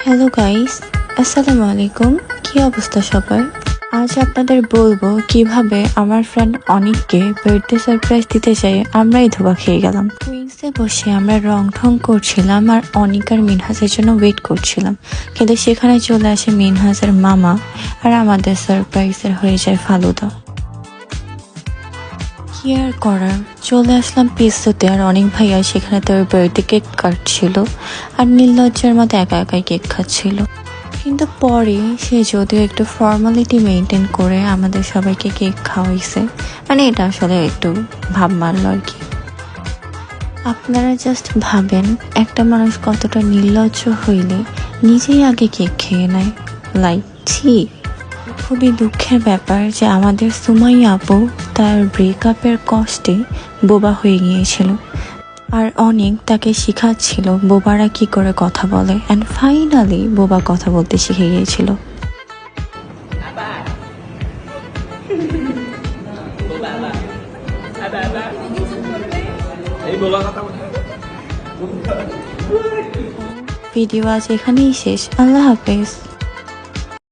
Hello guys, আসসালামু আলাইকুম। কি অবস্থা সবার? আজ আপনাদের বলবো কিভাবে আমার ফ্রেন্ড অনিককে বার্থডে সারপ্রাইজ দিতে চাই আমরাই ধোকা খেয়ে গেলাম। কুইন্সে বসে আমরা রং ঠং করছিলাম আর অনিক আর মিনহাজের জন্য ওয়েট করছিলাম, কিন্তু সেখানে চলে আসে মিনহাজের মামা আর আমাদের সারপ্রাইজের হয়ে যায় ফালুদা। কি আর করার, চলে আসলাম পিস্ততে আর অনেক ভাইয়া সেখানে তার বার্থডে কেক কাটছিল আর নির্লজ্জার মতো একা একাই কেক খাচ্ছিল। কিন্তু পরে সে যদিও একটু ফর্মালিটি মেনটেন করে আমাদের সবাইকে কেক খাওয়াইছে, মানে এটা আসলে একটু ভাব মারল আর কি। আপনারা জাস্ট ভাবেন একটা মানুষ কতটা নির্লজ্জ হইলে নিজেই আগে কেক খেয়ে নেয়। লাইক ছি। খুবই দুঃখের ব্যাপার যে আমাদের সুমাইয়া আপু তার ব্রেকআপের কষ্টে বোবা হয়ে গিয়েছিল আর অনেক তাকে শিখাচ্ছিল বোবারা কি করে কথা বলে, অ্যান্ড ফাইনালি বোবা কথা বলতে শিখে গিয়েছিল। ভিডিও আজ এখানেই শেষ। আল্লাহ হাফেজ।